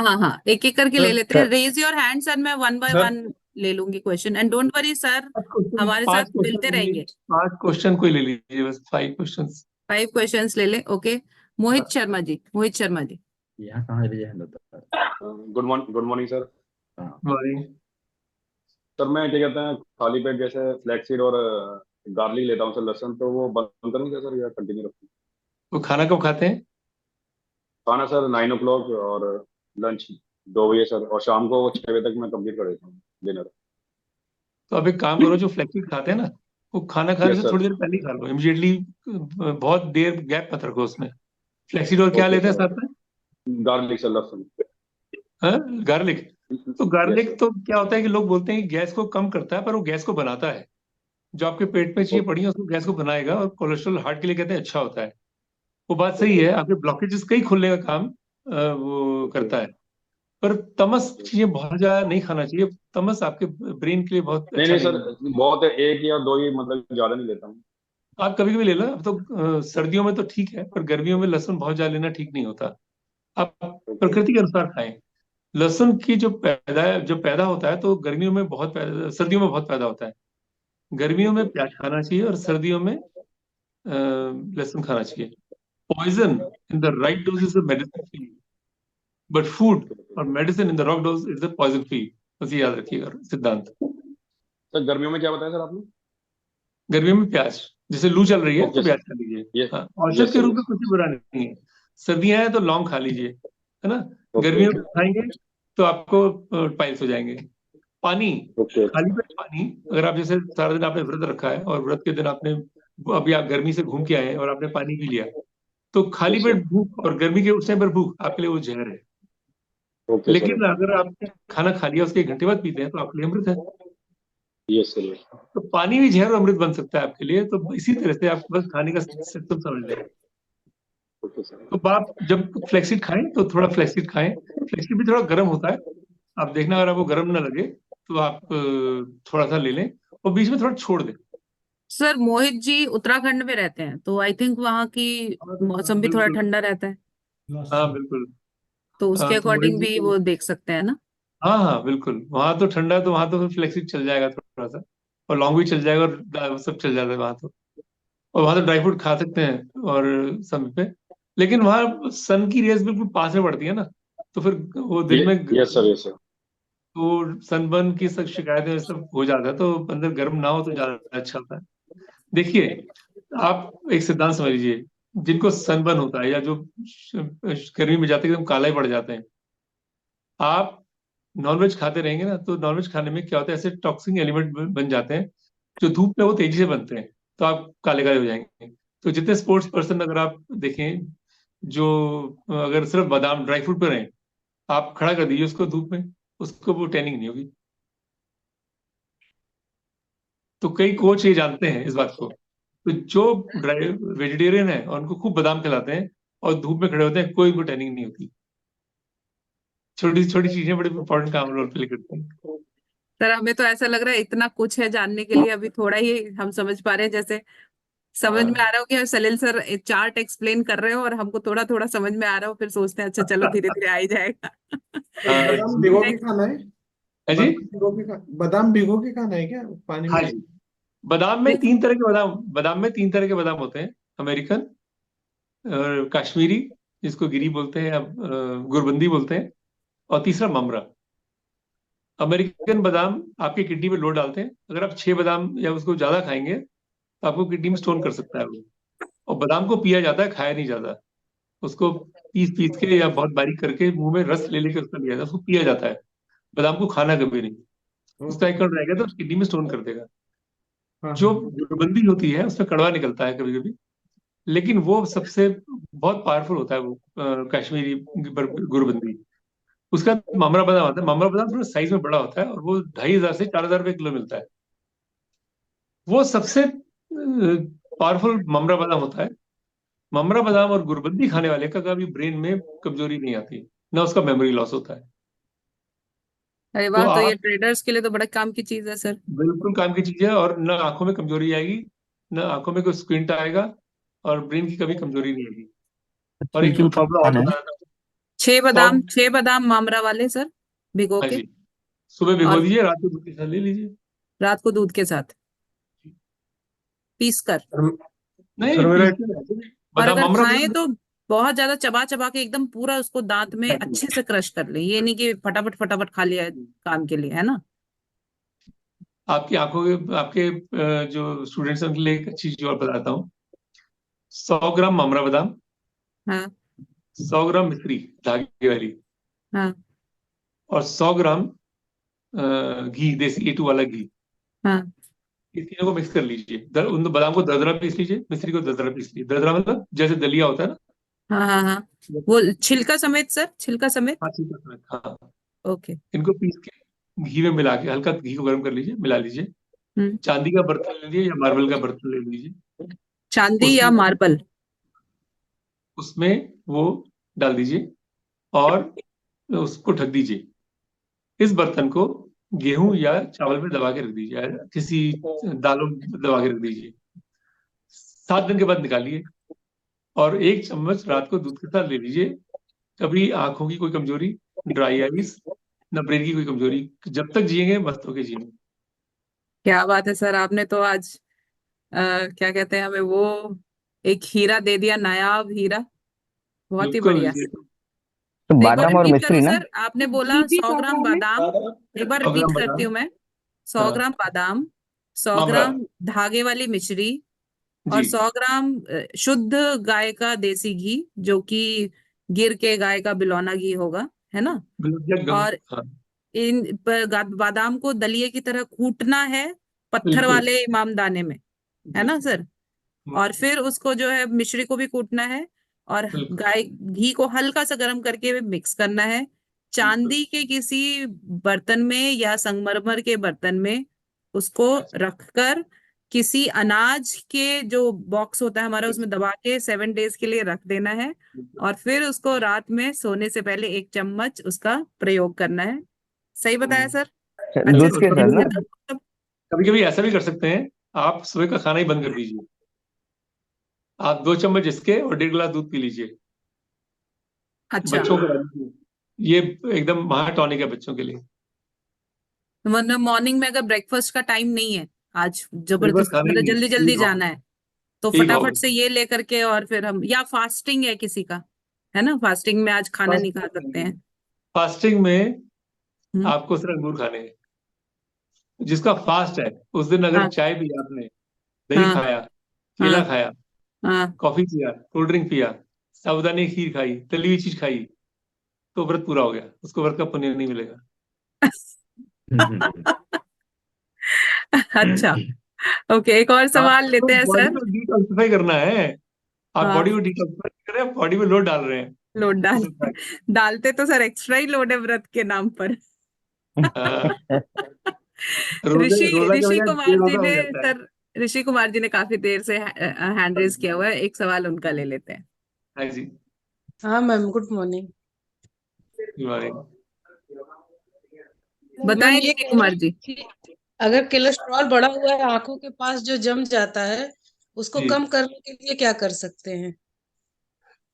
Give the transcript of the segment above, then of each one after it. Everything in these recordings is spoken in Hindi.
हाँ हाँ हाँ, एक एक करके ले सर लेते हैं। रेज योर हैंड्स एंड मैं वन बाय सर वन ले लूंगी question, and don't worry sir, हमारे साथ पांच क्वेश्चन मिलते रहेंगे। 5 क्वेश्चन कोई ले लीजिए, बस 5 क्वेश्चन। 5 क्वेश्चंस ले ले, ओके। मोहित शर्मा जी, मोहित शर्मा जी। यहाँ कहाँ रिजाइन होता है? Good morning sir. हाँ। सर मैं क्या कहते हैं, खाली पेट जैसे फ्लैक्सीड और गार्लिक लेता हूँ सर, लहसुन, तो वो बंद करूँ क्या सर, या कंटिन्यू रखूँ? तो खाना कब खाते हैं? खाना सर 9 o'clock, और लंच 2 बजे सर, और शाम को 6 बजे तक मैं कंप्लीट कर देता हूँ डिनर। तो आप एक काम करो, जो फ्लेक्सी खाते हैं ना, वो खाना खाने यस से सर। थोड़ी देर पहले ही खा लो इमिडिएटली। बहुत देर गैप मत रखो उसमें। फ्लेक्सीड और क्या ओके लेते हैं सर। साथ में? गार्लिक सर, लहसुन। हाँ, गार्लिक। तो यस गार्लिक सर। तो क्या होता है कि लोग बोलते हैं कि गैस को कम करता है, पर वो गैस को बनाता है। जो आपके पेट में चीजें पड़ी हैं उसको गैस को बनाएगा, और कोलेस्ट्रॉल हार्ट के लिए कहते हैं अच्छा होता है। वो बात सही ओके। है, आपके ब्लॉकेजेस कई खुलने का काम वो करता है। पर तमस चीजें बहुत ज्यादा नहीं खाना चाहिए। तमस आपके ब्रेन के लिए बहुत नहीं अच्छा नहीं नहीं सर, है। बहुत है, एक या दो ही, मतलब ज्यादा नहीं लेता हूँ। आप कभी कभी ले लो। अब तो सर्दियों में तो ठीक है, पर गर्मियों में लहसुन बहुत ज्यादा लेना ठीक नहीं होता। आप ओके। प्रकृति के अनुसार खाएं। लहसुन की जो पैदा होता है, तो गर्मियों में बहुत पैदा, सर्दियों में बहुत पैदा होता है। गर्मियों में ओके। प्याज खाना चाहिए और सर्दियों में लहसुन खाना चाहिए। Poison in the right dose is the medicine फी, बट फूड और medicine in the wrong dose is the poison फी। बस ये याद रखिएगा सिद्धांत। सर गर्मियों में क्या बताया सर आपने? गर्मियों में प्याज, जैसे लू चल रही है तो ओके प्याज सर। खा लीजिए। ये। हाँ, औषध यस के सर, रूप में यस। कुछ भी बुरा नहीं है। सर्दियां हैं तो लौंग खा लीजिए, है ना। ओके। गर्मियों में खाएंगे तो आपको पाइल्स हो जाएंगे। पानी, ओके। खाली पेट पानी। अगर आप जैसे सारा दिन आपने व्रत रखा है और व्रत के दिन आपने, अभी आप गर्मी से घूम के आए हैं और आपने पानी पी लिया, तो खाली यस सर। पेट भूख और गर्मी के उस टाइम पर भूख आपके लिए वो जहर है। Okay sir. लेकिन अगर आपने खाना खा लिया उसके 1 घंटे बाद पीते हैं तो आपके लिए अमृत है। Yes sir, yes. तो पानी भी जहर और अमृत बन सकता है आपके लिए। तो इसी तरह से आप बस खाने का सिस्टम समझ लें। Okay sir. तो आप जब फ्लेक्सीड खाएं तो थोड़ा फ्लेक्सीड खाएं। फ्लेक्सीड भी थोड़ा गर्म होता है, आप देखना, अगर आपको गर्म ना लगे तो आप थोड़ा सा ले लें और बीच में थोड़ा छोड़ दें। सर मोहित जी उत्तराखंड में रहते हैं, तो आई थिंक वहाँ की मौसम भी थोड़ा बिल्कुल। ठंडा रहता है, हाँ बिल्कुल। तो उसके तो मोहित अकॉर्डिंग जी भी को, वो देख सकते हैं ना। हाँ हाँ बिल्कुल, वहां तो ठंडा है तो वहां तो फिर फ्लेक्सिड चल जाएगा थोड़ा सा। और लॉन्ग भी चल जाएगा और सब चल जाता है वहां तो। और वहां तो ड्राई फ्रूट खा सकते हैं और समय पे। लेकिन वहां सन की रेस बिल्कुल पास में पड़ती है ना, तो फिर वो दिन में यस सर, यस सर। तो सनबर्न की सब शिकायतें सब हो जाता है। तो अंदर गर्म ना हो तो ज्यादा अच्छा होता है। देखिए, आप एक सिद्धांत समझ लीजिए। जिनको सनबर्न होता है या जो गर्मी में जाते एकदम काला ही पड़ जाते हैं, आप नॉनवेज खाते रहेंगे ना, तो नॉनवेज खाने में क्या होता है, ऐसे टॉक्सिक एलिमेंट बन जाते हैं जो धूप में वो तेजी से बनते हैं, तो आप काले काले हो जाएंगे। तो जितने स्पोर्ट्स पर्सन अगर आप देखें, जो अगर सिर्फ बादाम ड्राई फ्रूट पर हैं, आप खड़ा कर दीजिए उसको धूप में, उसको वो टैनिंग नहीं होगी। तो कई कोच ये जानते हैं इस बात को। तो जो ड्राई वेजिटेरियन है और उनको खूब बादाम खिलाते हैं और धूप में खड़े होते हैं, कोई उनको टैनिंग नहीं होती। छोटी छोटी चीजें बड़े इंपॉर्टेंट काम रोल प्ले करती हैं। सर हमें तो ऐसा लग रहा है इतना कुछ है जानने के लिए, अभी थोड़ा ही हम समझ पा रहे हैं। जैसे समझ में आ हाँ। रहा हो कि सलील सर एक चार्ट एक्सप्लेन कर रहे हो और हमको थोड़ा थोड़ा समझ में आ रहा हो, फिर सोचते हैं अच्छा चलो धीरे धीरे आ ही जाएगा। बादाम भिगो के Next, खाना है? है जी। बादाम भिगो के खाना है क्या पानी हाँ में? जी। बादाम में 3 तरह के बादाम होते हैं। अमेरिकन, और कश्मीरी, जिसको गिरी बोलते हैं, अब गुरबंदी बोलते हैं, और तीसरा ममरा। अमेरिकन बादाम आपकी किडनी में लोड डालते हैं। अगर आप 6 बादाम या उसको ज्यादा खाएंगे तो आपको किडनी में स्टोन कर सकता है वो। और बादाम को पिया जाता है, खाया नहीं जाता। उसको पीस पीस के या बहुत बारीक करके मुंह में रस ले लेकर उसका लिया जाता है, उसको पिया जाता है। बादाम को खाना कभी नहीं। उसका एक कण रहेगा तो किडनी में स्टोन कर देगा। हाँ जो हाँ। गुड़बंदी होती है उसमें कड़वा निकलता है कभी कभी, लेकिन वो सबसे बहुत पावरफुल होता है वो, कश्मीरी गुड़बंदी। उसका मामरा बादाम आता है। मामरा बादाम थोड़ा साइज में बड़ा होता है और वो 2,500 से 4,000 रुपए किलो मिलता है। वो सबसे पावरफुल मामरा बादाम होता है। मामरा बादाम और गुड़बंदी खाने वाले का कभी ब्रेन में कमजोरी नहीं आती, ना उसका मेमोरी लॉस होता है। अरे तो वाह, तो ये आप, ट्रेडर्स के लिए तो बड़ा काम की चीज है सर। बिल्कुल काम की चीज है, और न आंखों में कमजोरी आएगी, न आंखों में कोई स्क्विंट आएगा, और ब्रेन की कभी कमजोरी नहीं आएगी। और एक बिल्कुल प्रॉब्लम और खाना है। बताना था। छह बादाम मामरा वाले सर, भिगो हाँ के, जी, सुबह भिगो और दीजिए, रात को दूध के साथ ले लीजिए। रात को दूध के साथ पीस कर। नहीं, सर मेरा पीस के नहीं, और बादाम अगर अमरा खाएं बादाम। तो बहुत ज्यादा चबा चबा के एकदम पूरा उसको दांत में अच्छे से क्रश कर ले, ये नहीं कि फटाफट फटाफट खा लिया काम के लिए, है ना। आपकी आंखों के, आपके जो स्टूडेंट्स हैं उनके लिए एक अच्छी चीज और बताता हूँ। 100 ग्राम अमरा बादाम, हाँ 100 ग्राम मिश्री धागे वाली, हाँ और 100 ग्राम घी, देसी A2 वाला घी। हाँ इन तीनों को मिक्स कर लीजिए। उन बादाम को दरदरा पीस लीजिए, मिश्री को दरदरा पीस लीजिए। दरदरा मतलब जैसे दलिया होता है ना। हाँ हाँ हाँ, वो छिलका समेत सर, छिलका समेत। हाँ ठीक है, हाँ। ओके। इनको पीस के घी में मिला के, हल्का घी को गर्म कर लीजिए, मिला लीजिए। हम्म। चांदी का बर्तन ले लीजिए या मार्बल का बर्तन ले लीजिए। चांदी या उसमें मार्बल। उसमें वो डाल दीजिए और उसको ढक दीजिए। इस बर्तन को गेहूं या चावल में दबा के रख दीजिए, या किसी दालों में दबा के रख दीजिए। 7 दिन के बाद निकालिए और 1 चम्मच रात को दूध के साथ ले लीजिए। कभी आंखों की कोई कमजोरी, ड्राई आईज, न ब्रेन की कोई कमजोरी, जब तक जिएंगे मस्त होके जिएंगे। क्या बात है सर, आपने तो आज क्या कहते हैं हमें, वो एक हीरा दे दिया, नायाब हीरा। बहुत ही बिल्कुल बढ़िया। ये तो एक बार बादाम और रिपीट करो मिश्री ना। सर, आपने बोला 100 ग्राम बादाम। एक बार 100 रिपीट ग्राम करती बादाम, हूँ मैं। 100 हाँ, ग्राम बादाम, 100 मामरा ग्राम धागे वाली मिश्री, और जी, 100 ग्राम शुद्ध गाय का देसी घी, जो कि गिर के गाय का बिलौना घी होगा, है ना। बिल्कुल गम, और हाँ, इन बादाम को दलिये की तरह कूटना है, पत्थर बिल्कुल वाले इमामदाने में, है जी, ना सर। और फिर उसको जो है मिश्री को भी कूटना है, और बिल्कुल गाय घी को हल्का सा गर्म करके मिक्स करना है। बिल्कुल। चांदी के किसी बर्तन में या संगमरमर के बर्तन में उसको रखकर, किसी अनाज के जो बॉक्स होता है हमारा, उसमें दबा के 7 डेज के लिए रख देना है। और फिर उसको रात में सोने से पहले 1 चम्मच उसका प्रयोग करना है। सही बताया सर? अच्छे दूध से के साथ समझ ना। गए तो मतलब। कभी कभी ऐसा भी कर सकते हैं, आप सुबह का खाना ही बंद कर दीजिए। आप 2 चम्मच इसके और 1.5 गिलास दूध पी लीजिए। अच्छा, बच्चों को खिला दीजिए। ये एकदम महा टॉनिक है बच्चों के लिए। मतलब मॉर्निंग में अगर ब्रेकफास्ट का टाइम नहीं है आज, ब्रेकफास्ट जबरदस्ती खाना ही मतलब नहीं, जल्दी जल्दी जाना है, तो यही फटाफट खाओगे। से ये लेकर के, और फिर हम, या फास्टिंग है किसी का, है ना, फास्टिंग में आज खाना नहीं खा सकते हैं। फास्टिंग में हम्म। आपको सिर्फ अंगूर खाने हैं। जिसका फास्ट है उस दिन अगर हाँ चाय पी आपने, दही हाँ खाया, केला हाँ खाया, हाँ। कॉफी पिया, कोल्ड ड्रिंक पिया, साबूदाने की खीर खाई, तली हुई चीज खाई, तो व्रत पूरा हो गया, उसको व्रत का पुण्य नहीं मिलेगा। अच्छा, ओके, एक और सवाल आपको लेते हैं बॉडी सर। को डिटॉक्सिफाई करना है। आप बॉडी हाँ, को डिटॉक्सिफाई कर रहे हैं, बॉडी में लोड डाल रहे हैं। लोड डाल, उसको खाएं। डालते तो सर एक्स्ट्रा ही लोड है व्रत के नाम पर। हाँ, रोजा ऋषि रोजा के ऋषि बजाय कुमार जी 1.5 रोजा ने, हो जाता है। सर ऋषि कुमार जी ने काफी देर से हैंड रेज किया हुआ है, एक सवाल उनका ले लेते हैं। हाँ जी, हाँ मैम, गुड मॉर्निंग। बीमारी। बताएं मैम ये ऋषि कह रहे कुमार हैं जी। कि अगर कोलेस्ट्रॉल बढ़ा हुआ है आंखों के पास जो जम जाता है, उसको जी, कम करने के लिए क्या कर सकते हैं?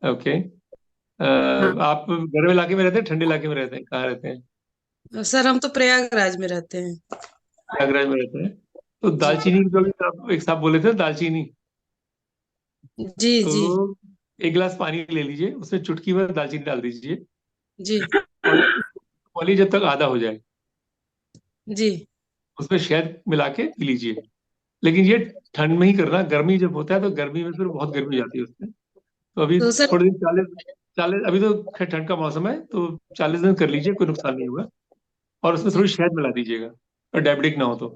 ओके। हाँ आप गर्म इलाके में रहते हैं, ठंडे इलाके में रहते हैं, कहाँ रहते हैं? सर हम तो प्रयागराज में रहते हैं। प्रयागराज में रहते हैं। तो जी दालचीनी जो भी आप एक साहब बोले थे, दालचीनी, जी तो जी 1 गिलास पानी ले लीजिए, उसमें चुटकी भर दालचीनी डाल दीजिए जी और उबालिए जब तक आधा हो जाए। जी। उसमें शहद मिला के पी लीजिए। लेकिन ये ठंड में ही करना, गर्मी जब होता है तो गर्मी में फिर बहुत गर्मी हो जाती है उसमें। तो अभी तो सर, थोड़े दिन, 40 40, अभी तो खैर ठंड का मौसम है, तो 40 दिन कर लीजिए, कोई नुकसान नहीं होगा। और उसमें जी थोड़ी शहद मिला दीजिएगा, और डायबिटिक ना हो तो।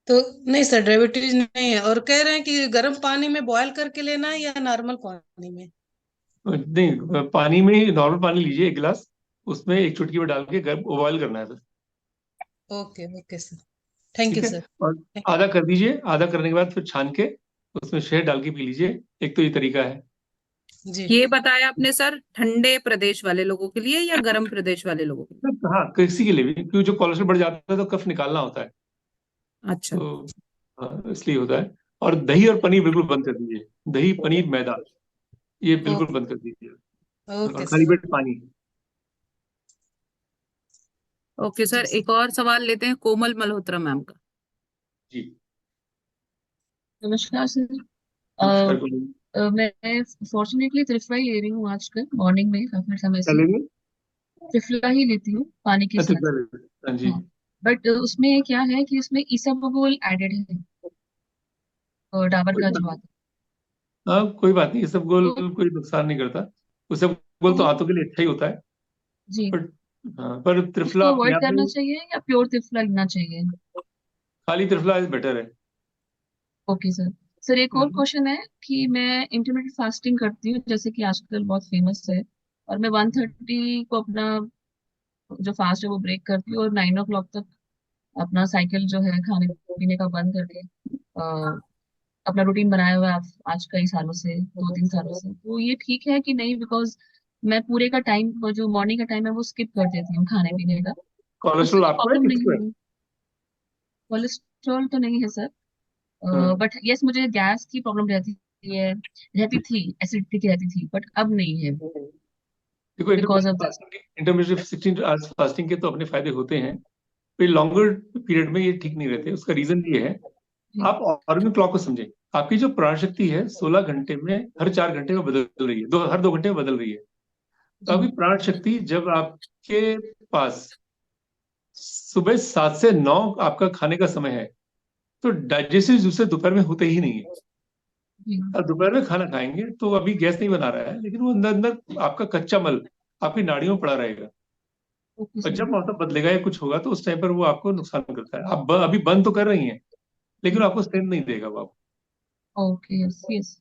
तो नहीं सर, डायबिटीज नहीं है, और कह रहे हैं कि गर्म पानी में बॉयल करके लेना है या नॉर्मल पानी में? नहीं, पानी में नॉर्मल पानी लीजिए 1 गिलास, उसमें 1 चुटकी में डाल के गर्म बॉयल करना है बस। ओके ओके सर, थैंक ठीक यू है, सर। और आधा कर दीजिए, आधा करने के बाद फिर छान के उसमें शहद डाल के पी लीजिए। एक तो ये तरीका है। जी ये बताया आपने सर ठंडे प्रदेश वाले लोगों के लिए या गर्म प्रदेश वाले लोगों के हाँ, किसी के लिए भी, क्योंकि जो कोलेस्ट्रॉल बढ़ जाता है तो कफ निकालना होता है, लिए? अच्छा, तो हाँ, इसलिए होता है। और दही और पनीर बिल्कुल बंद कर दीजिए। दही, पनीर, मैदा, ये बिल्कुल ओके बंद कर दीजिए। और ओके खाली सर। पेट पानी। ओके सर, एक और सवाल लेते हैं कोमल मल्होत्रा मैम का। जी। नमस्कार सर। नमस्कार कोमल। मैं फॉर्चुनेटली त्रिफला ही ले रही हूँ आजकल मॉर्निंग में काफी समय क्या से। लेंगे? त्रिफला ही लेती हूँ पानी के अच्छा, साथ। क्या लेंगे? हाँ जी। हाँ, बट उसमें क्या है कि उसमें इसबगोल एडेड है और डाबर कोई का बात जो नहीं। आता हाँ, कोई बात नहीं, ये सब गोल है कोई नुकसान नहीं करता। वो सब गोल तो तो हाथों के लिए अच्छा ही होता है। जी, बट हाँ, पर त्रिफला उसको अपने अवॉइड आप करना में चाहिए या प्योर त्रिफला लेना चाहिए? खाली त्रिफला बेटर है। Okay sir. सर एक और हम्म। क्वेश्चन है कि मैं इंटरमीडिएट फास्टिंग करती हूँ जैसे कि आजकल बहुत फेमस है, और मैं 1:30 को अपना जो फास्ट है वो ब्रेक करती हूँ और 9 o'clock तक अपना साइकिल जो है खाने पीने का बंद करके अपना रूटीन बनाया हुआ है आज कई सालों से, 2-3 सालों से। तो ये ठीक है कि नहीं? बिकॉज मैं पूरे का टाइम जो मॉर्निंग का टाइम है वो स्किप कर देती हूँ खाने पीने का, तो उससे कोलेस्ट्रॉल तो आपको है, प्रॉब्लम नहीं किसको है? होगी? कोलेस्ट्रॉल तो नहीं है सर, हाँ, बट यस मुझे गैस की प्रॉब्लम रहती थी, एसिडिटी की रहती थी, बट अब नहीं है देखो, because of this. Intermediate 16 hours fasting के तो अपने फायदे होते हैं, फिर लॉन्गर पीरियड में ये ठीक नहीं रहते। उसका रीजन ये है, आप ऑर्गन क्लॉक को समझें। आपकी जो प्राण शक्ति है 16 घंटे में हर 4 घंटे में बदल रही है, हर 2 घंटे में बदल रही है। तो जी आपकी प्राण शक्ति जब आपके पास सुबह 7 से 9 आपका खाने का समय है, तो डाइजेस्टिव जूसेस दोपहर में होते ही नहीं है। जी। अब दोपहर में खाना खाएंगे तो अभी गैस नहीं बना रहा है, लेकिन वो अंदर अंदर आपका कच्चा मल आपकी नाड़ियों में पड़ा रहेगा। ओके और सर। जब मौसम बदलेगा या कुछ होगा तो उस टाइम पर वो आपको नुकसान करता है। आप अभी बंद तो कर रही हैं, लेकिन आपको स्ट्रेंथ नहीं देगा वो आपको। Okay, yes yes.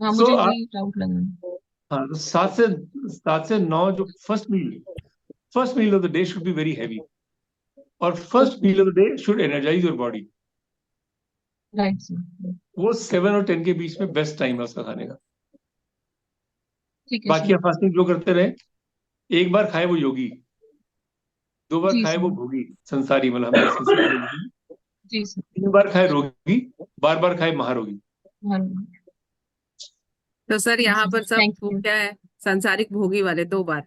हाँ, सो मुझे आप, वही डाउट लग रहा है। हाँ, तो 7 से 9 जो first meal of the day should be very heavy, और first okay, meal of the day should energize your body. Right sir. वो 7 और 10 के बीच में बेस्ट टाइम है उसका खाने का। ठीक है बाकी सर। आप फास्टिंग जो करते रहे, एक बार खाए वो योगी, 2 बार जी खाए सर। वो भोगी संसारी, मतलब हम जो संसार में बोलते हैं। जी सर। 3 बार खाए रोगी, बार बार खाए महारोगी। हाँ, तो सर ठीक यहाँ है, पर सब थैंक वो यू। क्या है, सांसारिक भोगी वाले 2 बार।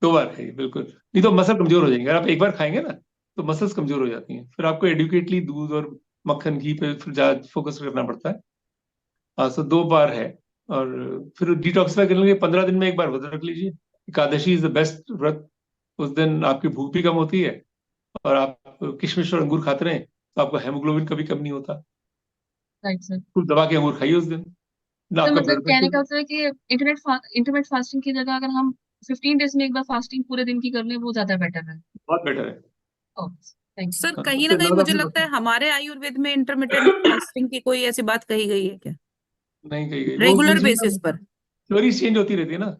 2 बार खाइए, बिल्कुल, नहीं तो मसल कमजोर हो जाएंगे। अगर आप एक बार खाएंगे ना तो मसल्स कमजोर हो जाती हैं, फिर आपको एडुकेटली दूध और मक्खन घी पे फिर ज्यादा फोकस करना पड़ता है। हाँ, सो 2 बार है। और फिर डिटॉक्सिफाई करने के लिए 15 दिन में एक बार व्रत रख लीजिए। एकादशी इज द बेस्ट व्रत। उस दिन आपकी भूख भी कम होती है, और आप किशमिश और अंगूर खाते रहे तो आपको हेमोग्लोबिन का भी कम नहीं होता। Right sir. खूब दबा के अंगूर खाइए उस दिन, ना तो आपका मतलब ब्लड कहने प्रेशर। का मतलब है कि इंटरनेट फास्टिंग की जगह अगर हम 15 डेज में एक बार फास्टिंग पूरे दिन की कर लें वो ज्यादा बेटर है। बहुत बेटर है। Okay, thank you. सर हाँ, कहीं ना उससे कहीं ज्यादा मुझे अपनी लगता है हमारे आयुर्वेद में इंटरमिटेंट फास्टिंग की कोई ऐसी बात कही गई है क्या, नहीं कही गई वो रेगुलर बीच बेसिस में। पर? थ्योरीज चेंज होती रहती है ना,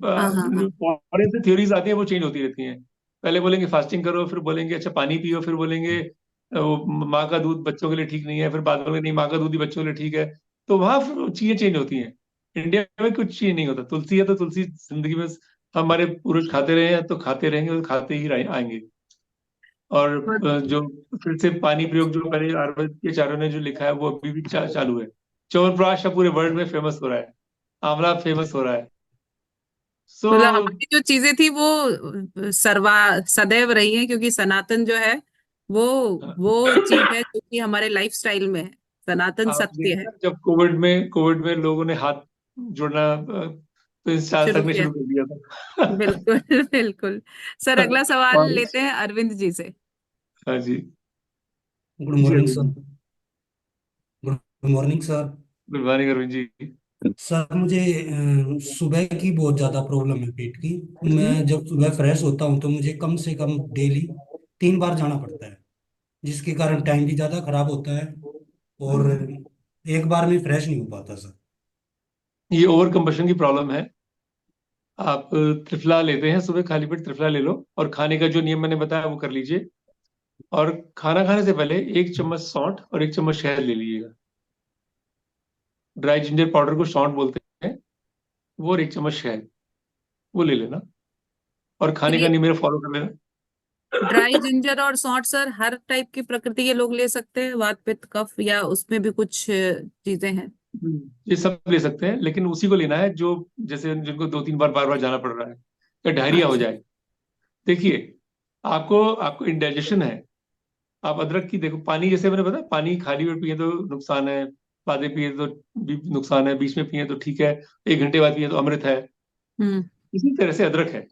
हाँ हाँ हाँ। फॉरेन से थ्योरीज आती है, वो चेंज होती रहती हैं। पहले बोलेंगे फास्टिंग करो, फिर बोलेंगे अच्छा पानी पियो, फिर बोलेंगे वो माँ का दूध बच्चों के लिए ठीक नहीं है, फिर बाद में बोलेंगे नहीं माँ का दूध ही बच्चों के लिए ठीक है। तो वहां फिर चीजें चेंज होती हैं। इंडिया में कुछ चीज नहीं होता। तुलसी है तो तुलसी जिंदगी में हमारे पूर्वज खाते रहे हैं, तो खाते रहेंगे और खाते ही आएंगे। और जो फिर से पानी प्रयोग जो पहले आयुर्वेद के चारों ने जो लिखा है वो अभी भी चालू है। च्यवनप्राश अब पूरे वर्ल्ड में फेमस हो रहा है, आंवला फेमस हो रहा है। सो मतलब हमारी जो चीजें थी वो सर्वा सदैव रही है, क्योंकि सनातन जो है वो वो चीज है जो कि हमारे लाइफस्टाइल में है, सनातन आप सत्य है। देखिए, जब कोविड में लोगों ने हाथ जोड़ना प्रिंस चार्ल्स शुरू तक ने किया। शुरू कर दिया था। बिल्कुल बिल्कुल। सर अगला सवाल और लेते हैं अरविंद जी से। हाँ जी। Good ji morning Arvind sir. जी। Good morning sir. Good morning Arvind ji. Sir मुझे सुबह की बहुत ज़्यादा प्रॉब्लम है पेट की। मैं जब सुबह फ्रेश होता हूँ तो मुझे कम से कम डेली 3 बार जाना पड़ता है, जिसके कारण टाइम भी ज़्यादा खराब होता है और एक बार में फ्रेश नहीं हो पाता सर। ये ओवर कंबशन की प्रॉब्लम है। आप त्रिफला लेते हैं सुबह, खाली पेट त्रिफला ले लो, और खाने का जो नियम मैंने बताया वो कर लीजिए। और खाना खाने से पहले 1 चम्मच सौंठ और 1 चम्मच शहद ले लीजिएगा। ड्राई जिंजर पाउडर को सौंठ बोलते हैं वो, और 1 चम्मच शहद वो ले लेना, और तो खाने का ये नियम मेरा फॉलो कर लेना। ड्राई जिंजर और सौंठ सर हर टाइप की प्रकृति के लोग ले सकते हैं, वात पित्त कफ, या उसमें भी कुछ चीजें हैं? ये सब ले सकते हैं, लेकिन उसी को लेना है जो, जैसे जिनको 2-3 बार बार बार जाना पड़ रहा है या डायरिया हो अच्छा। जाए। देखिए, आपको आपको इंडाइजेशन है। आप अदरक की देखो, पानी जैसे मैंने बताया, पानी खाली पेट पिए तो नुकसान है, बादे पिए तो भी नुकसान है, बीच में पिए तो ठीक है, 1 घंटे बाद पिए तो अमृत है। हम्म। इसी तरह से अदरक है।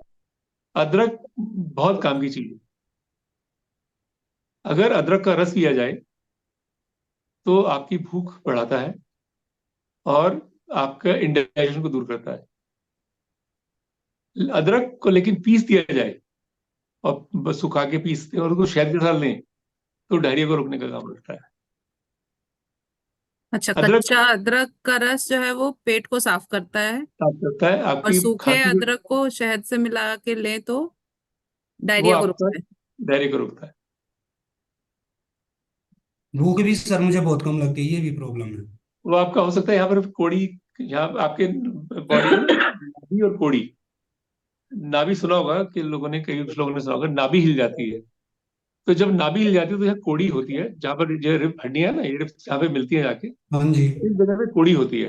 अदरक बहुत काम की चीज है। अगर अदरक का रस पिया जाए तो आपकी भूख बढ़ाता है और आपका इंडाइजेशन को दूर करता है। अदरक को लेकिन पीस दिया जाए और बस सुखा के पीसते हैं और उसको शहद के साथ लें तो डायरिया को रोकने का काम करता है। अच्छा, अदरक कच्चा अदरक का रस जो है वो पेट को साफ करता है, साफ करता है और आपकी सूखे खांसी अदरक को शहद से मिला के लें तो वो डायरिया को आपका रोकता है। डायरिया को रोकता है। भूख भी सर मुझे बहुत कम लगती है, ये भी प्रॉब्लम है। वो आपका हो सकता है यहाँ पर कोड़ी, यहाँ आपके बॉडी में ना नाभि और कोड़ी, नाभि सुना होगा कि लोगों ने, कई लोगों ने सुना होगा नाभि हिल जाती है। तो जब नाभि हिल जाती है तो यहाँ कोड़ी होती है, जहाँ पर जो रिब हड्डियां ना, ये रिब जहाँ पे मिलती है जाके, हाँ जी। इस जगह पे कोड़ी होती है।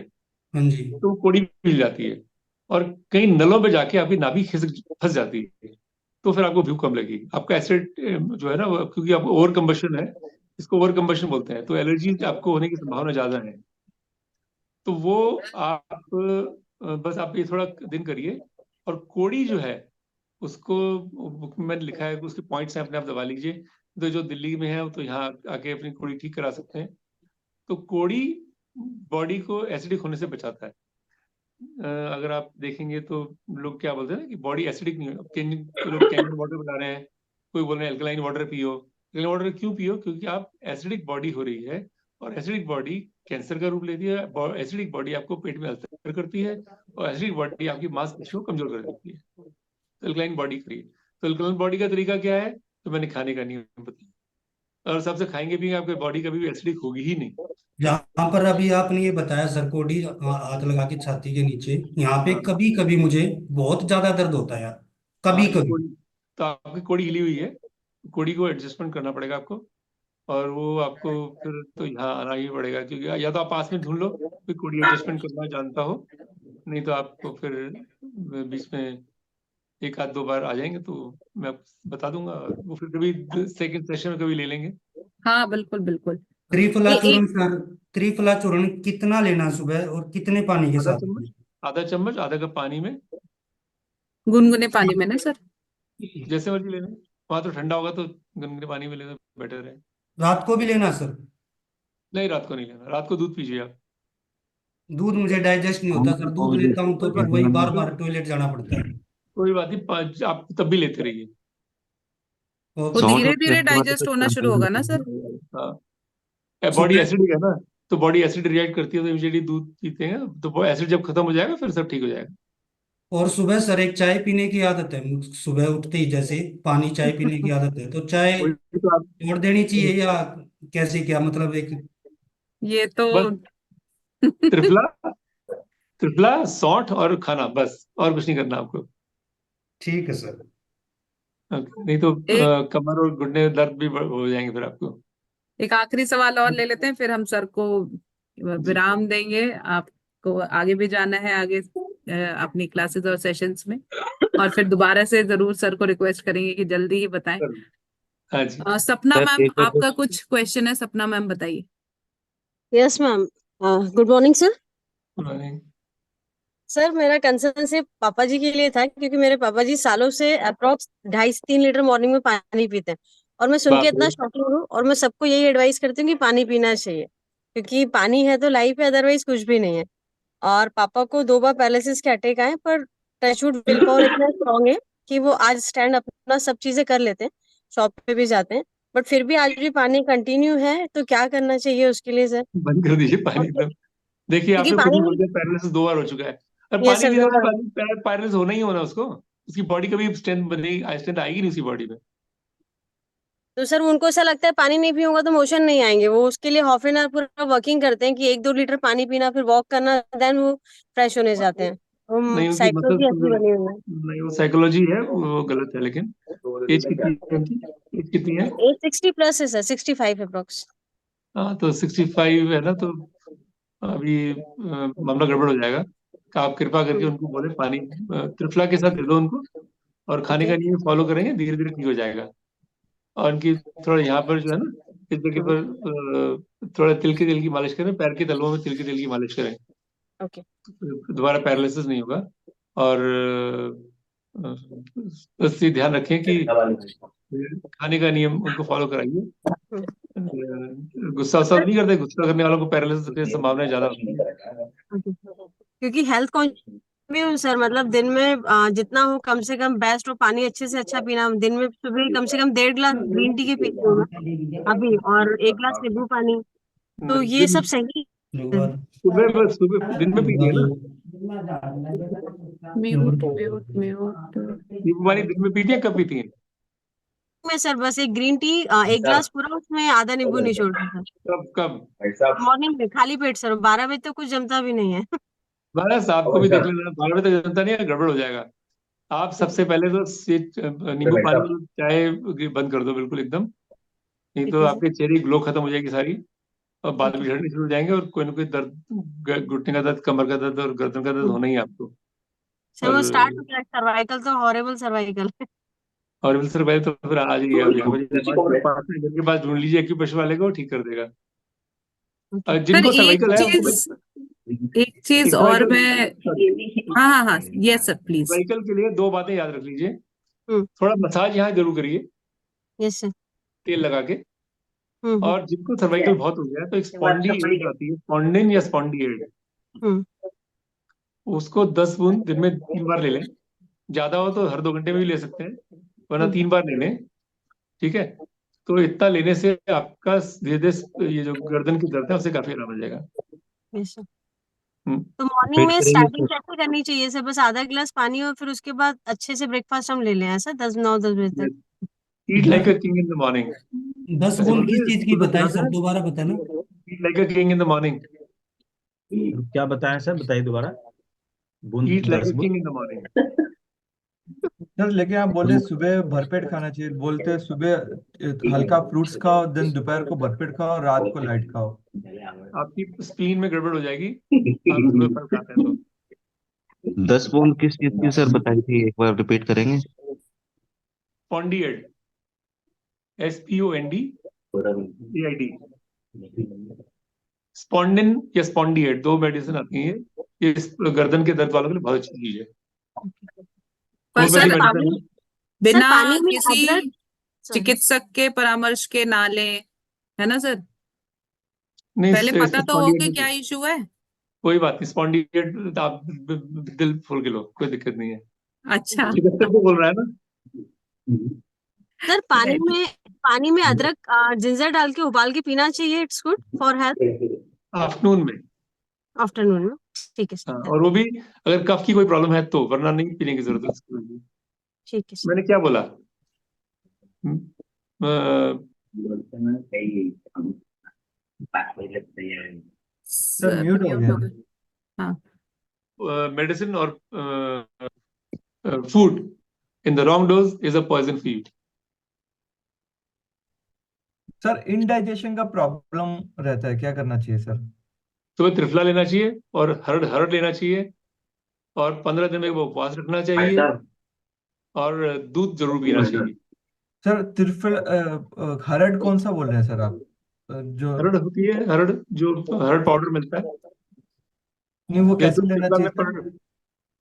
हाँ जी। तो वो कोड़ी हिल जाती है और कई नलों पे जाके आपकी नाभि खिसक फंस जाती है। तो फिर आपको भूख कम लगेगी, आपका एसिड जो है ना क्योंकि आपको ओवर कंबशन है, इसको ओवर कंबशन बोलते हैं, तो एलर्जी आपको होने की संभावना ज्यादा है। तो वो आप बस आप ये थोड़ा दिन करिए। और कोड़ी जो है उसको बुक में मैंने लिखा है कि उसके पॉइंट्स हैं, अपने आप दबा लीजिए। तो जो दिल्ली में है वो तो यहाँ आके अपनी कोड़ी ठीक करा सकते हैं। तो कोड़ी बॉडी को एसिडिक होने से बचाता है। अगर आप देखेंगे तो लोग क्या बोलते हैं ना कि बॉडी एसिडिक नहीं हो, लोग कैंडिड वाटर बना रहे हैं, कोई बोल रहे हैं अल्कलाइन वाटर पियो। अल्कलाइन वाटर क्यों पियो? क्योंकि आप एसिडिक बॉडी हो रही है, और एसिडिक बॉडी कैंसर का रूप लेती है। एसिडिक बॉडी आपको पेट में अल्सर करती है, और एसिडिक बॉडी आपकी मांसपेशियों को कमजोर कर देती है। तो अल्कलाइन बॉडी करिए। तो अल्कलाइन बॉडी का तरीका क्या है? तो मैंने खाने का नियम बताया, और सबसे खाएंगे भी आपकी बॉडी कभी भी एसिडिक होगी ही नहीं। यहाँ पर अभी आपने ये बताया सर, कोडी हाथ लगा के छाती के नीचे, यहाँ पे हाँ कभी कभी मुझे बहुत ज्यादा दर्द होता है यार, हाँ, कभी ये कभी। कोड़ी, तो आपकी कोड़ी हिली हुई है, कोड़ी को एडजस्टमेंट करना पड़ेगा आपको। और वो आपको फिर तो यहाँ आना ही पड़ेगा, क्योंकि या तो आप पास में ढूंढ लो कोई कोई एडजस्टमेंट करना जानता हो, नहीं तो आपको फिर बीच में 1 आध 2 बार आ जाएंगे तो मैं आपको बता दूंगा, वो फिर कभी सेकंड सेशन में कभी ले लेंगे। हाँ, बिल्कुल बिल्कुल। त्रिफला एक चूर्ण सर, त्रिफला चूर्ण कितना लेना सुबह और कितने पानी के आधा साथ? चम्मच, आधा चम्मच, आधा कप पानी में, गुनगुने पानी में ना सर? जैसे मर्जी ले लें। वहां तो ठंडा होगा तो गुनगुने पानी में लेना बेटर है। रात को भी लेना सर? नहीं, रात को नहीं लेना, रात को दूध पीजिए आप। दूध मुझे डाइजेस्ट नहीं होता सर, दूध लेता हूँ तो कोई फिर बात वही नहीं, बार बार टॉयलेट जाना पड़ता है। कोई बात नहीं, आप तब भी लेते रहिए। वो ओके। धीरे धीरे डाइजेस्ट होना शुरू होगा ना सर? हाँ, बॉडी सुबह एसिडिक है ना, तो बॉडी एसिड रिएक्ट करती है, तो इमीडिएटली दूध पीते हैं तो वो एसिड जब खत्म हो जाएगा फिर सब ठीक हो जाएगा। और सुबह सर एक चाय पीने की आदत है, सुबह उठते ही जैसे पानी चाय पीने की आदत है, तो चाय वही तो आप, छोड़ देनी चाहिए या कैसे, क्या मतलब एक? ये तो बस त्रिफला, त्रिफला, सौंठ और खाना, बस और कुछ नहीं करना आपको। ठीक है सर। नहीं तो एक कमर और घुटने दर्द भी हो जाएंगे फिर आपको। एक आखिरी सवाल और ले लेते हैं, फिर हम सर को जी, विराम देंगे। आपको आगे भी जाना है, आगे अपनी क्लासेस और सेशंस में, और फिर दोबारा से जरूर सर को रिक्वेस्ट करेंगे कि जल्दी ही बताएं। जरूर। हाँ जी। सपना मैम, आपका कुछ क्वेश्चन है? सपना मैम बताइए। Yes ma'am. Good morning sir. नहीं, सर मेरा कंसर्न सिर्फ पापा जी के लिए था, क्योंकि मेरे पापा जी सालों से अप्रोक्स 2.5 से 3 लीटर मॉर्निंग में पानी पीते हैं, और मैं सुन के बाप रे। इतना शॉकिंग हूँ, और मैं सबको यही एडवाइस करती हूँ कि पानी पीना चाहिए, क्योंकि पानी है तो लाइफ है, अदरवाइज कुछ भी नहीं है। और पापा को 2 बार पैरालिसिस के अटैक आए, पर टचवुड विल पावर इतना स्ट्रांग है कि वो आज स्टैंड अपना सब चीजें कर लेते हैं, शॉप पे भी जाते हैं, बट फिर भी आज भी पानी कंटिन्यू है, तो क्या करना चाहिए उसके लिए सर? बंद कर दीजिए पानी और एकदम। देखिए क्योंकि आपने खुद ही पानी, बोल दिया पैरालिसिस 2 बार हो चुका है, और ये पानी सर पीने 2 बार। वाला पैरालिसिस होना ही होना उसको, उसकी बॉडी कभी स्ट्रेंथ बनेगी, स्ट्रेंथ आएगी नहीं उसकी बॉडी में। तो सर उनको ऐसा लगता है पानी नहीं पियूंगा तो मोशन नहीं आएंगे, वो उसके लिए हाफ एन आवर पूरा वर्किंग करते हैं कि 1-2 लीटर पानी पीना, फिर वॉक करना, देन वो फ्रेश होने जाते हैं। नहीं, वो उनकी साइकिल मसल भी ऐसी कमजोर, बनी हुई नहीं वो साइकोलॉजी है, वो गलत है। लेकिन एज कितनी है उनकी? एज कितनी है? है। एज 60+ है सर, 65 अप्रोक्स। हाँ तो 65 है ना, तो अभी मामला गड़बड़ हो जाएगा। तो आप कृपा करके उनको बोले पानी त्रिफला के साथ दे दो उनको, और खाने का नियम फॉलो करेंगे, धीरे धीरे ठीक हो जाएगा। और उनकी थोड़ा यहाँ पर जो है ना, इस जगह पर थोड़ा तिल के तेल की मालिश करें, पैर के तलवों में तिल के तेल की मालिश करें, ओके। दोबारा पैरालिसिस नहीं होगा। और बस ये ध्यान रखें कि खाने का नियम उनको फॉलो कराइए। गुस्सा वुस्सा नहीं करते, गुस्सा करने वालों को पैरालिसिस की संभावना ज्यादा होती है। क्योंकि हेल्थ कॉन्शियस भी हूँ सर, मतलब दिन में जितना हो कम से कम बेस्ट हो, पानी अच्छे से अच्छा पीना। दिन में सुबह कम से कम 1.5 गिलास ग्रीन टी के पीती हूँ मैं अभी, और 1 गिलास नींबू पानी। तो ये सब सही है। सुबह दिन में पीती है ना, म्यूट म्यूट म्यूट। नींबू पानी दिन में पीती है, कब पीती है? मैं सर बस एक ग्रीन टी 1 गिलास पूरा, उसमें आधा नींबू निचोड़ के सर। कब कब? मॉर्निंग में खाली पेट सर, 12 बजे तक कुछ जमता भी नहीं है। बस आपको भी देख लेना, 12 बजे तक जनता नहीं है, गड़बड़ हो जाएगा। आप सबसे पहले तो नींबू पानी चाय बंद कर दो बिल्कुल एकदम, नहीं ठीक तो है सर। आपके चेहरे की ग्लो खत्म हो जाएगी सारी, और बाल भी झड़ने शुरू हो जाएंगे, और कोई ना कोई दर्द, घुटने का दर्द, कमर का दर्द और गर्दन का दर्द होना ही है आपको। सर वो स्टार्ट हो गया सर्वाइकल, तो हॉरिबल सर्वाइकल। और सर पहले तो फिर आ जाइए आप यहाँ पर, पास में घर के पास ढूंढ लीजिए कि पशु वाले को, वो ठीक कर देगा। सर जिनको एक सर्वाइकल है चीज और मैं, हाँ हाँ हाँ, यस सर प्लीज। सर्वाइकल के लिए 2 बातें याद रख लीजिए। हम्म। थोड़ा मसाज यहाँ जरूर करिए यस सर। तेल लगा के। हम्म। और जिनको सर्वाइकल बहुत हो गया है तो एक स्पॉन्डी एड आती है, स्पॉन्डिन या स्पॉन्डी एड, हम्म। उसको 10 बूंद दिन में 3 बार ले लें। ज्यादा हो तो हर 2 घंटे में भी ले सकते हैं, वरना 3 बार ले लें, ठीक है? तो इतना लेने से आपका धीरे धीरे ये जो गर्दन की दर्द है उससे काफी आराम मिल जाएगा। Yes sir. हम्म। तो मॉर्निंग में स्टार्टिंग कैसे करनी चाहिए सर? बस आधा गिलास पानी और फिर उसके बाद अच्छे से ब्रेकफास्ट हम ले लें ऐसा 9-10 बजे तक? Eat like a king in the morning. 10 बूंद किस चीज की बताई सर, दोबारा बताना। Eat like a king in the morning. क्या बताएं सर, बताइए दोबारा। बूंद ईट लाइक 10 अ बूंद। King in the morning. Sir लेकिन आप बोले सुबह भरपेट खाना चाहिए, बोलते हैं सुबह हल्का फ्रूट्स खाओ, दिन दोपहर को भरपेट खाओ, रात को लाइट खाओ। आपकी स्प्लीन में गड़बड़ हो जाएगी आप सुबह फल खाते हैं तो। 10 बूंद किस चीज की सर बताई थी, एक बार रिपीट करेंगे? स्पॉन्डिएड, SPONDAID। स्पॉन्डिन या स्पॉन्डिएड 2 मेडिसिन आती हैं, ये इस गर्दन के दर्द वालों के लिए बहुत अच्छी चीज है। पर होम्योपैथी सर मेडिसिन है। बिना पानी में किसी अदरक चिकित्सक के परामर्श के ना लें, है ना सर? नहीं, पहले पता तो हो कि स्पॉन्डिएट क्या इशू है। कोई बात नहीं, स्पॉन्डिएट आप दिल फूल के लो, कोई दिक्कत नहीं है। अच्छा चिकित्सक को बोल रहा है ना। सर, पानी में अदरक जिंजर डाल के उबाल के पीना चाहिए, it's good for health. Afternoon में। आफ्टरनून में, ठीक है हाँ, सर। और वो भी अगर कफ की कोई प्रॉब्लम है तो, वरना नहीं पीने की जरूरत है उसके लिए। ठीक है सर। मैंने क्या बोला? सर म्यूट हो गया। हाँ मेडिसिन और food in the wrong dose is a poison for you. Sir indigestion का प्रॉब्लम रहता है, क्या करना चाहिए सर? तो त्रिफला लेना चाहिए और हरड़ हरड़ लेना चाहिए, और 15 दिन में वो उपवास रखना चाहिए, और दूध जरूर पीना चाहिए। सर त्रिफल हरड़ कौन सा बोल रहे हैं सर आप? जो हरड़ होती है, हरड़ जो हरड़ पाउडर मिलता है, नहीं, वो या कैसे जो लेना त्रिफला चाहिए में सर? पाउडर।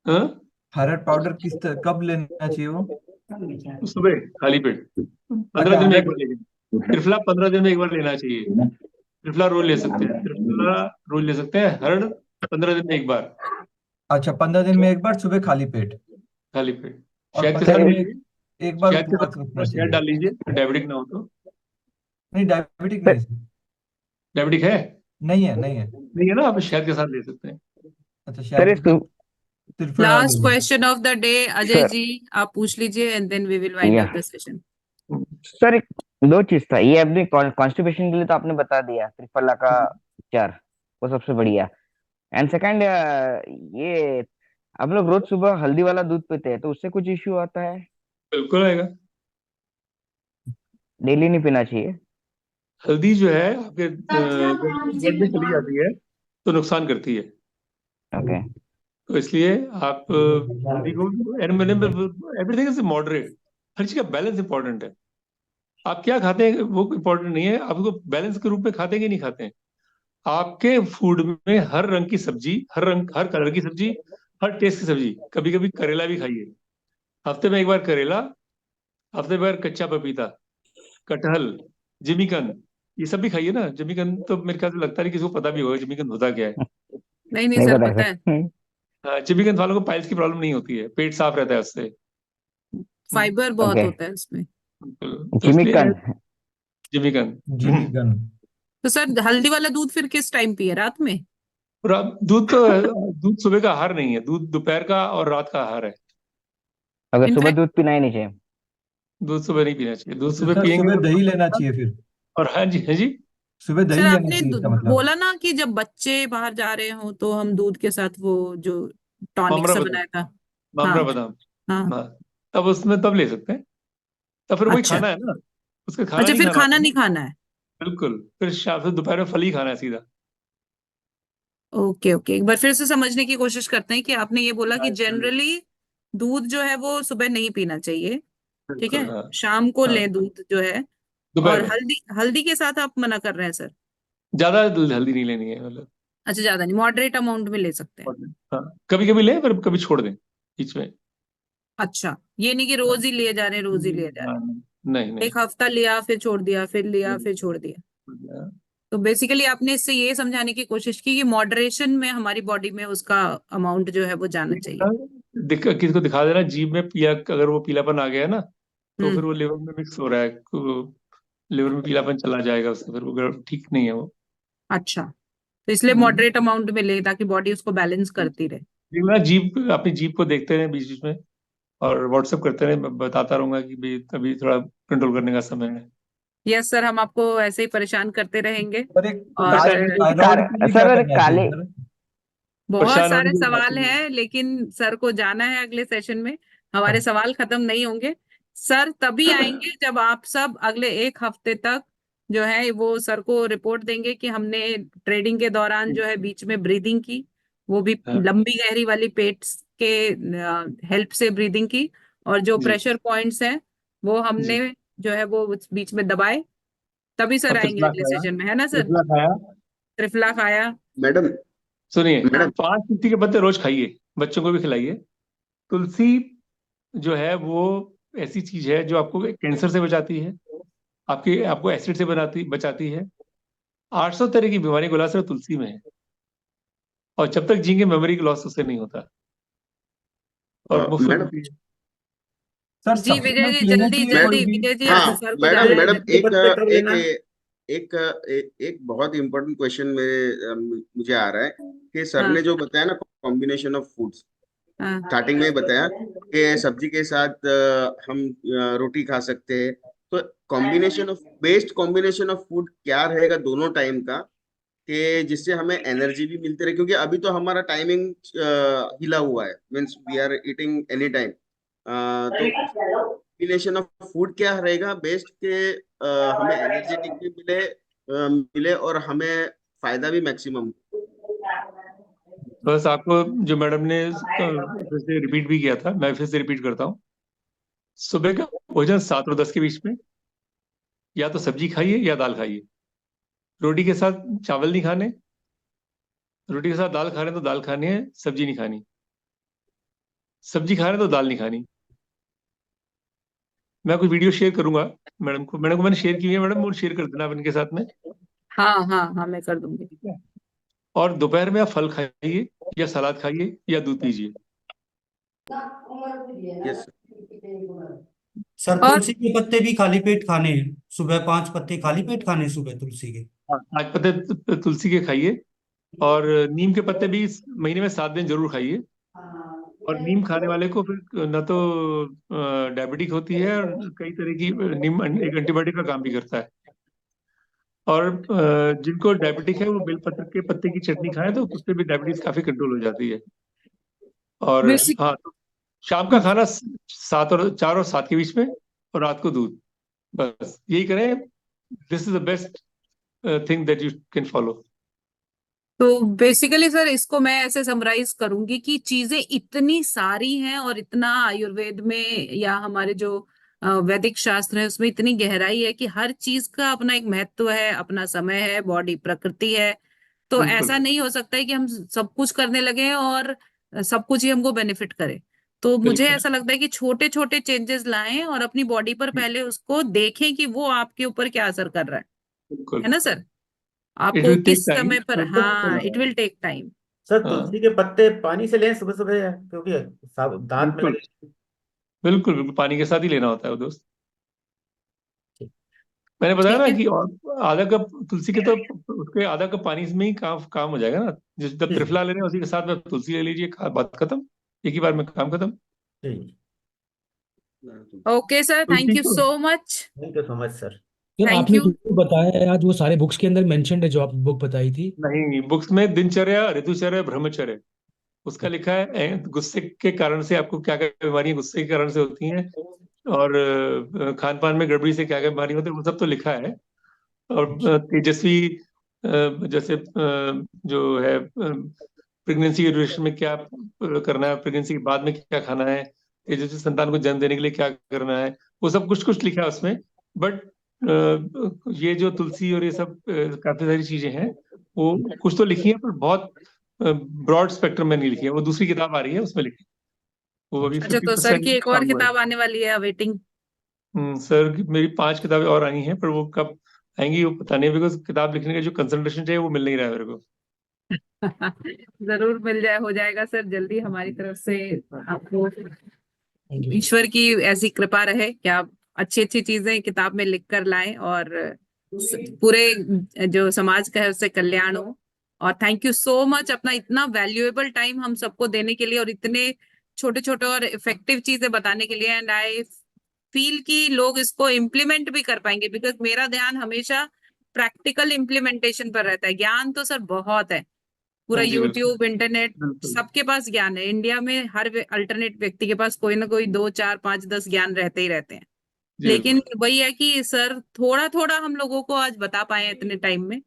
हाँ? हरड़ पाउडर कब लेना चाहिए वो? सुबह खाली पेट 15 अच्छा, दिन में एक हरड़। बार लेना। त्रिफला 15 दिन में एक बार लेना चाहिए। त्रिफला रोज ले सकते हैं, त्रिफला रोज ले सकते हैं, हरड़ 15 दिन में एक बार अच्छा, 15 दिन में एक बार सुबह खाली पेट, खाली पेट। और शहद के 15 साथ दिन लीजिए, में एक बार शहद के उपवास साथ रखना शहद चाहिए। डाल लीजिए, डायबिटिक ना हो तो। नहीं, डायबिटिक नहीं सर। डायबिटिक है? नहीं है, नहीं है। नहीं है ना, आप शहद के साथ ले सकते हैं। अच्छा, सर शायद इसको त्रिफला ले लास्ट लो। Question of the day, Ajay sir ji आप पूछ लीजिए and then we will wind या अप द सेशन। सर एक दो चीज था, ये अपनी कॉन्स्टिपेशन के लिए तो आपने बता दिया त्रिफला का उपचार, वो सबसे बढ़िया। एंड सेकंड, ये हम लोग रोज सुबह हल्दी वाला दूध पीते हैं तो उससे कुछ इश्यू आता है? बिल्कुल आएगा। डेली नहीं पीना चाहिए? हल्दी जो है आपके ब्लड में चली जाती है तो नुकसान करती है। ओके। तो इसलिए आप हल्दी को एवरीथिंग इज मॉडरेट, हर चीज का बैलेंस इंपॉर्टेंट है। आप क्या खाते हैं वो इम्पोर्टेंट नहीं है, आपको बैलेंस के रूप में खाते हैं कि नहीं खाते हैं। आपके फूड में हर रंग की सब्जी, हर कलर की सब्जी, हर टेस्ट की सब्जी, कभी कभी करेला भी खाइए, हफ्ते में एक बार करेला, हफ्ते में एक बार कच्चा पपीता, कटहल, जिमीकंद, ये सब भी खाइए ना। जिमीकंद तो मेरे ख्याल से लगता नहीं किसी को पता भी होगा जिमीकंद होता क्या है। नहीं नहीं नहीं सर, पता पता सर। है। हाँ, जिमीकंद वालों को पाइल्स की प्रॉब्लम नहीं होती है, पेट साफ रहता है उससे। फाइबर बहुत ओके। होता है उसमें। बिल्कुल। तो इसलिए जिमिकन। जिमीकंद। Jimmy gun. तो सर हल्दी वाला दूध फिर किस टाइम पिए, रात में? दूध तो दूध सुबह का आहार नहीं है, दूध दोपहर का और रात का आहार है। अगर सुबह इनफैक्ट दूध पीना ही नहीं चाहिए। दूध सुबह नहीं पीना चाहिए, दूध तो सुबह सर पियेंगे सुबह दही लेना तो। चाहिए फिर, और हाँ जी, हाँ जी। सुबह सर दही लेना आपने चाहिए इसका मतलब। बोला ना कि जब बच्चे बाहर जा रहे हो तो हम दूध के साथ वो जो टॉनिक मामरा सा बादाम, बनाया था। मामरा हाँ बादाम। हाँ। हाँ, तब उसमें तब ले सकते हैं। तब फिर वही अच्छा खाना है ना, उसका खाना अच्छा, नहीं फिर खाना खाना आपको नहीं ना। खाना है। बिल्कुल, फिर शाम से दोपहर में फल ही खाना है सीधा। ओके ओके, एक बार फिर से समझने की कोशिश करते हैं कि आपने ये बोला कि हाँ, जनरली दूध जो है वो सुबह नहीं पीना चाहिए, ठीक बिल्कुल। है, हाँ शाम को हाँ, लें दूध जो है। दोपहर और में हल्दी, हल्दी के साथ आप मना कर रहे हैं सर? ज्यादा हल्दी नहीं लेनी है मतलब। अच्छा, ज्यादा नहीं, मॉडरेट अमाउंट में ले सकते हैं। हाँ, कभी कभी लें पर कभी छोड़ दें बीच में। अच्छा, ये नहीं कि रोज ही लिए जा रहे हैं, रोज ही लिए जा रहे हाँ, नहीं हैं, नहीं। एक हफ्ता लिया फिर छोड़ दिया, फिर लिया फिर छोड़ दिया। तो बेसिकली आपने इससे ये समझाने की कोशिश की कि मॉडरेशन में हमारी बॉडी में उसका अमाउंट जो है वो जाना चाहिए। किसी को दिखा देना जीभ में पीला, अगर वो पीलापन आ गया है ना, तो हम्म। फिर वो लिवर में मिक्स हो रहा है, लिवर में पीलापन चला जाएगा उससे, फिर वो ठीक नहीं है वो। अच्छा, तो इसलिए हम्म। मॉडरेट अमाउंट में ले ताकि बॉडी उसको बैलेंस करती रहे। जी, मैं जीभ, अपनी जीभ को देखते रहे बीच बीच में, और व्हाट्सएप करते रहे, मैं बताता रहूंगा कि भाई अभी थोड़ा कंट्रोल करने का समय है। यस सर, हम आपको ऐसे ही परेशान करते रहेंगे। और एक और परेशान नहीं कोई थायराइड के लिए क्या सर करना चाहिए काले। सर? बहुत परेशान होने सारे की कोई बात सवाल नहीं है। हैं, लेकिन सर को जाना है अगले सेशन में, हमारे सवाल खत्म नहीं होंगे। सर तभी आएंगे जब आप सब अगले एक हफ्ते तक जो है वो सर को रिपोर्ट देंगे कि हमने ट्रेडिंग के दौरान जो है बीच में ब्रीदिंग की, वो भी हाँ, लंबी गहरी वाली, पेट के हेल्प से ब्रीदिंग की, और जो जी प्रेशर पॉइंट्स हैं वो हमने जी। जो है वो उस बीच में दबाए। तभी सर और आएंगे त्रिफला अगले खाया, सेशन में, है ना सर? त्रिफला खाया। त्रिफला खाया। मैडम। सुनिए, हाँ। मैडम। 5 तुलसी के पत्ते रोज खाइए, बच्चों को भी खिलाइए। तुलसी जो है वो ऐसी चीज है जो आपको कैंसर से बचाती है, आपको एसिड से बचाती है। 800 तरह की बीमारी का इलाज सिर्फ तुलसी में है, और जब तक जिएंगे मेमोरी का लॉस उससे नहीं होता, और मुफ्त में मैडम। मिलती है। सर जी विजय सप्लीमेंट जी, लेने जल्दी के लिए कोई जल्दी, भी? विजय जी हाँ सर को मैडम, जाना है। के एक पत्ते कब एक लेना? एक एक बहुत इंपॉर्टेंट क्वेश्चन मेरे मुझे आ रहा है कि सर हाँ ने जो बताया ना, कॉम्बिनेशन ऑफ फूड्स, हाँ। स्टार्टिंग में ही बताया कि सब्जी के साथ हम रोटी खा सकते हैं। तो बेस्ट कॉम्बिनेशन ऑफ फूड क्या रहेगा दोनों टाइम का, कि जिससे हमें एनर्जी भी मिलती रहे, क्योंकि अभी तो हमारा टाइमिंग हिला हुआ है, means we are eating any time. तो कॉम्बिनेशन ऑफ फूड क्या रहेगा बेस्ट, के हमें एनर्जेटिक भी मिले और हमें फायदा भी मैक्सिमम। बस आपको जो मैडम ने फिर से रिपीट भी किया था, मैं फिर से रिपीट करता हूँ। सुबह का भोजन 7 और 10 के बीच में, या तो सब्जी खाइए या दाल खाइए। रोटी के साथ चावल नहीं खाने, रोटी के साथ दाल खा रहे हैं तो दाल खानी है, सब्जी नहीं खानी। सब्जी खा रहे हैं तो दाल नहीं खानी। मैं कुछ वीडियो शेयर करूंगा मैडम को मैंने शेयर की हुई है, मैडम वो शेयर कर देना आप इनके साथ में। हाँ हाँ हाँ, मैं कर दूंगी। ठीक है। और दोपहर में आप फल खाइए, या सलाद खाइए, या दूध पीजिए। यस। सर और तुलसी के पत्ते भी खाली पेट खाने हैं, सुबह 5 पत्ते खाली पेट खाने सुबह तुलसी के। हाँ, 5 पत्ते तुलसी के खाइए, और नीम के पत्ते भी महीने में 7 दिन जरूर खाइए। और नीम खाने वाले को फिर न तो डायबिटिक होती है, और कई तरह की नीम एक एंटीबायोटिक का काम भी करता है। और जिनको डायबिटिक है वो बेलपत्र के पत्ते की चटनी खाएं, तो उससे भी डायबिटीज काफी कंट्रोल हो जाती है। और बेसिक हाँ, तो शाम का खाना 4 और 7 के बीच में, और रात को दूध। बस यही करें, this is the best thing that you can follow. तो बेसिकली सर इसको मैं ऐसे समराइज करूंगी कि चीजें इतनी सारी हैं और इतना आयुर्वेद में या हमारे जो वैदिक शास्त्र है उसमें इतनी गहराई है कि हर चीज का अपना एक महत्व है, अपना समय है, बॉडी प्रकृति है। तो बिल्कुल ऐसा नहीं हो सकता है कि हम सब कुछ करने लगे और सब कुछ ही हमको बेनिफिट करे। तो मुझे बिल्कुल ऐसा लगता है कि छोटे छोटे चेंजेस लाएं और अपनी बॉडी पर पहले उसको देखें कि वो आपके ऊपर क्या असर कर रहा बिल्कुल। है ना सर? इट आपको विल टेक किस टाइम। समय पर, हाँ, it will take time. Sir हाँ तुलसी के पत्ते पानी से लें सुबह सुबह, क्योंकि दांत में बिल्कुल लगे। बिल्कुल बिल्कुल, पानी के साथ ही लेना होता है वो दोस्त। ठीक। मैंने बताया ठीक ना है। कि और आधा कप तुलसी के, तो उसके आधा कप पानी में ही काम काम हो जाएगा ना। जब ठीक। त्रिफला ले रहे हैं उसी के साथ में तुलसी ले लीजिए, बात खत्म। एक ही बार में काम खत्म। ठीक। Okay sir, thank Tulsi you को so much. Thank you so much sir. Sir thank आपने यू। जो बताया है आज वो सारे बुक्स के अंदर मेंशन्ड है जो आप बुक बताई थी? नहीं, बुक्स में दिनचर्या, ऋतुचर्या, ब्रह्मचर्य, उसका लिखा है गुस्से के कारण से आपको क्या क्या बीमारियां गुस्से के कारण से होती हैं, और खान पान में गड़बड़ी से क्या क्या बीमारी होती है, वो सब तो लिखा है। और तेजस्वी जैसे जो है प्रेगनेंसी के ड्यूरेशन में क्या करना है, प्रेगनेंसी के बाद में क्या खाना है, तेजस्वी संतान को जन्म देने के लिए क्या करना है, वो सब कुछ कुछ लिखा है उसमें। बट ये जो तुलसी और ये सब काफी सारी चीजें हैं, वो कुछ तो लिखी है पर बहुत ब्रॉड स्पेक्ट्रम में नहीं लिखी है। वो दूसरी किताब आ रही है उसमें लिखी है। वो अभी अच्छा, तो सर 50% की एक और कम हुआ है। किताब आने वाली है, वेटिंग। सर मेरी 5 किताबें और आई हैं, पर वो कब आएंगी वो पता नहीं, बिकॉज किताब लिखने का जो कंसंट्रेशन चाहिए वो मिल नहीं रहा है मेरे को। जरूर मिल जाए, हो जाएगा सर जल्दी हमारी तरफ से। आपको थैंक यू। ईश्वर की ऐसी कृपा रहे कि आप अच्छी अच्छी चीजें किताब में लिख कर लाएं और पूरे जो समाज का है उससे कल्याण हो। और थैंक यू सो मच अपना इतना वैल्यूएबल टाइम हम सबको देने के लिए और इतने छोटे छोटे और इफेक्टिव चीजें बताने के लिए। एंड आई फील कि लोग इसको इम्प्लीमेंट भी कर पाएंगे, बिकॉज मेरा ध्यान हमेशा प्रैक्टिकल इम्प्लीमेंटेशन पर रहता है। ज्ञान तो सर बहुत है, पूरा हाँ जी बिल्कुल यूट्यूब, इंटरनेट, बिल्कुल। सबके पास ज्ञान है। इंडिया में हर अल्टरनेट व्यक्ति के पास कोई ना कोई 2 4 5 10 ज्ञान रहते ही रहते हैं। जी लेकिन बिल्कुल वही है कि सर थोड़ा थोड़ा हम लोगों को आज बता पाए इतने टाइम में।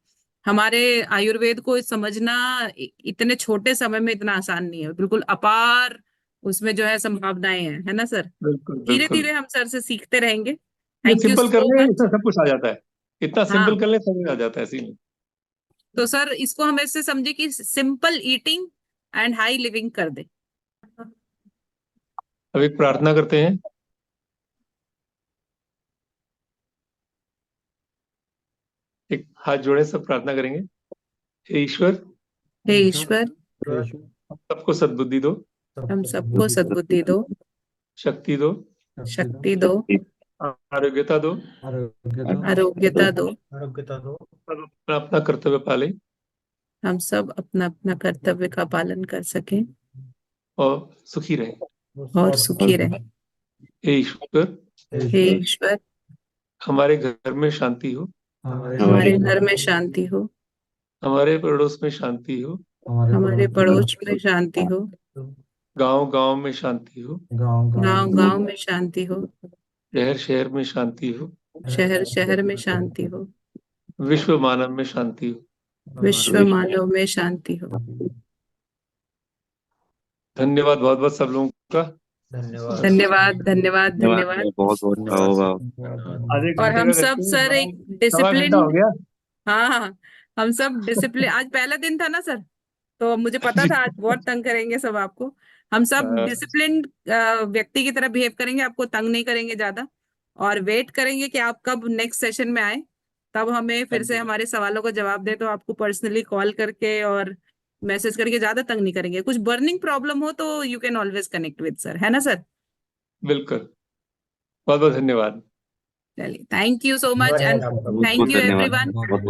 हमारे आयुर्वेद को समझना इतने छोटे समय में इतना आसान नहीं है, बिल्कुल अपार उसमें जो है संभावनाएं हैं, है ना सर? बिल्कुल धीरे बिल्कुल। धीरे हम सर से सीखते रहेंगे। ये थैंक यू सिंपल कर सो ले, मच। इसमें सब कुछ आ जाता है। इतना हाँ, सिंपल कर ले सब कुछ आ जाता है इसी में। तो सर इसको हम ऐसे समझे कि simple eating and high living कर दे। अब एक प्रार्थना करते हैं। एक हाथ जोड़े सब प्रार्थना करेंगे। हे ईश्वर, हे ईश्वर, सबको सद्बुद्धि दो, हम सबको सद्बुद्धि दो, शक्ति दो, शक्ति दो, आरोग्यता दो, आरोग्यता दो। आरोग्यता दो। सब अपना अपना कर्तव्य पाले हम सब अपना अपना कर्तव्य का पालन कर सकें और सुखी रहे। और सुखी रहे। हे ईश्वर, हे ईश्वर, हमारे घर में शांति हो, हमारे घर में शांति हो, हमारे पड़ोस में शांति हो, हमारे पड़ोस में शांति हो, गांव गांव में शांति हो, गांव गांव में शांति हो, शहर शहर में शांति हो, शहर शहर में शांति हो, विश्व मानव में शांति हो। विश्व मानव में शांति हो। धन्यवाद बहुत बहुत सब लोगों का। धन्यवाद। धन्यवाद धन्यवाद धन्यवाद। बहुत बहुत होगा। आधे एक और घंटे हम का सब करते हैं, सर एक सवा घंटा हो डिसिप्लिन, गया। हाँ हाँ, हम सब डिसिप्लिन, आज पहला दिन था ना सर, तो मुझे पता था आज बहुत तंग करेंगे सब आपको। हम सब डिसिप्लिन व्यक्ति की तरह बिहेव करेंगे, आपको तंग नहीं करेंगे ज्यादा। और वेट करेंगे कि आप कब नेक्स्ट सेशन में आए, तब हमें फिर से हमारे सवालों का जवाब दे, तो आपको पर्सनली कॉल करके और मैसेज करके ज्यादा तंग नहीं करेंगे। कुछ बर्निंग प्रॉब्लम हो तो you can always connect with sir, है ना सर? बिल्कुल, बहुत बहुत धन्यवाद। चलिए, thank you so much and धन्यवाद आपका। थैंक यू धन्यवाद एवरीवन। बहुत बहुत